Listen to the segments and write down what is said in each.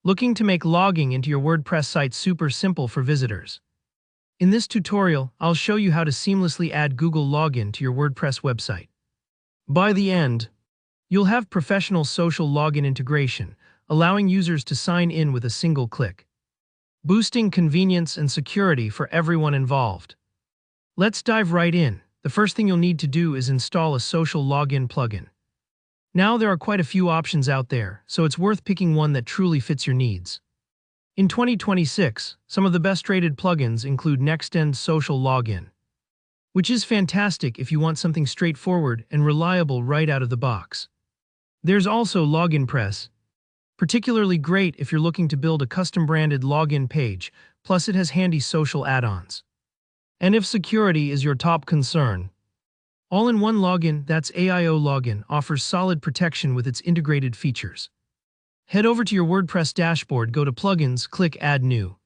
Looking to make logging into your WordPress site super simple for visitors? In this tutorial, I'll show you how to seamlessly add Google Login to your WordPress website. By the end, you'll have professional social login integration, allowing users to sign in with a single click, boosting convenience and security for everyone involved. Let's dive right in. The first thing you'll need to do is install a social login plugin. Now there are quite a few options out there, so it's worth picking one that truly fits your needs. In 2026, some of the best-rated plugins include Nextend Social Login, which is fantastic if you want something straightforward and reliable right out of the box. There's also LoginPress, particularly great if you're looking to build a custom-branded login page, plus it has handy social add-ons. And if security is your top concern, All-in-One Login, that's AIO Login, offers solid protection with its integrated features. Head over to your WordPress dashboard, go to Plugins, click Add New,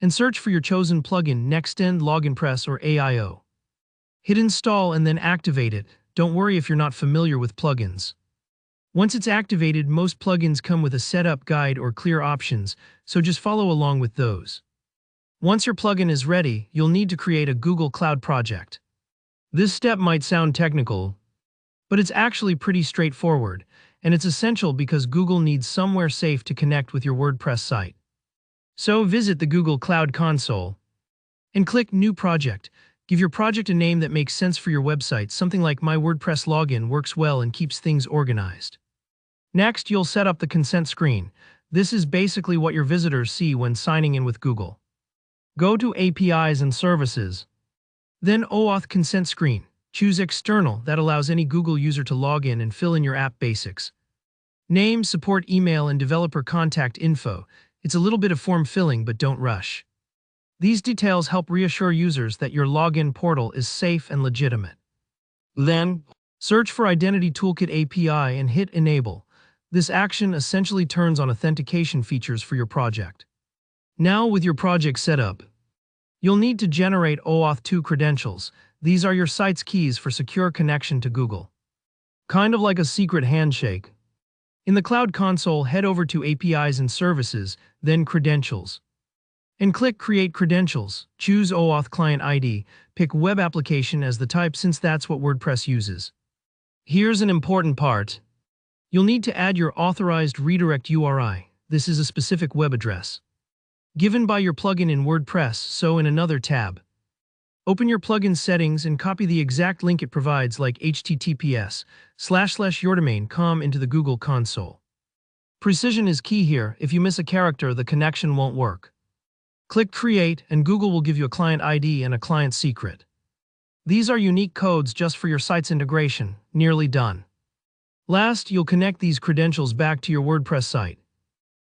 and search for your chosen plugin, Nextend, LoginPress, or AIO. Hit Install and then activate it. Don't worry if you're not familiar with plugins. Once it's activated, most plugins come with a setup guide or clear options, so just follow along with those. Once your plugin is ready, you'll need to create a Google Cloud project. This step might sound technical, but it's actually pretty straightforward, and it's essential because Google needs somewhere safe to connect with your WordPress site. So visit the Google Cloud Console and click New Project. Give your project a name that makes sense for your website. Something like My WordPress Login works well and keeps things organized. Next, you'll set up the consent screen. This is basically what your visitors see when signing in with Google. Go to APIs and Services, then OAuth consent screen. Choose External. That allows any Google user to log in and fill in your app basics. Name, support email, and developer contact info. It's a little bit of form filling, but don't rush. These details help reassure users that your login portal is safe and legitimate. Then, search for Identity Toolkit API and hit Enable. This action essentially turns on authentication features for your project. Now, with your project set up, you'll need to generate OAuth 2 credentials. These are your site's keys for secure connection to Google. Kind of like a secret handshake. In the Cloud Console, head over to APIs and Services, then Credentials, and click Create Credentials. Choose OAuth Client ID. Pick Web Application as the type since that's what WordPress uses. Here's an important part. You'll need to add your authorized redirect URI. This is a specific web address given by your plugin in WordPress, so in another tab. Open your plugin settings and copy the exact link it provides, like https://yourdomain.com, into the Google console. Precision is key here. If you miss a character, the connection won't work. Click Create, and Google will give you a client ID and a client secret. These are unique codes just for your site's integration. Nearly done. Last, you'll connect these credentials back to your WordPress site.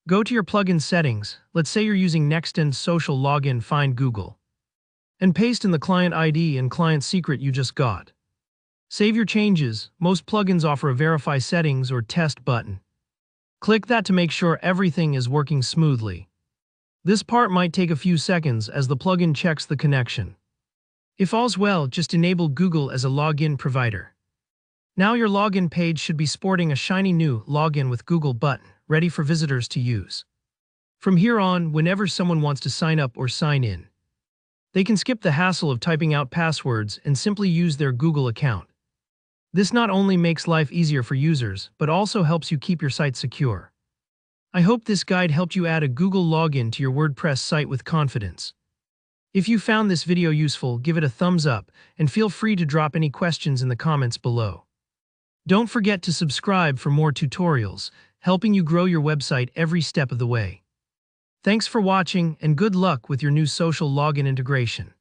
Go to your plugin settings. Let's say you're using Nextend Social Login, find Google, and paste in the client ID and client secret you just got. Save your changes. Most plugins offer a Verify Settings or Test button. Click that to make sure everything is working smoothly. This part might take a few seconds as the plugin checks the connection. If all's well, just enable Google as a login provider. Now your login page should be sporting a shiny new Login with Google button, ready for visitors to use. From here on, whenever someone wants to sign up or sign in, they can skip the hassle of typing out passwords and simply use their Google account. This not only makes life easier for users, but also helps you keep your site secure. I hope this guide helped you add a Google login to your WordPress site with confidence. If you found this video useful, give it a thumbs up and feel free to drop any questions in the comments below. Don't forget to subscribe for more tutorials, helping you grow your website every step of the way. Thanks for watching, and good luck with your new social login integration.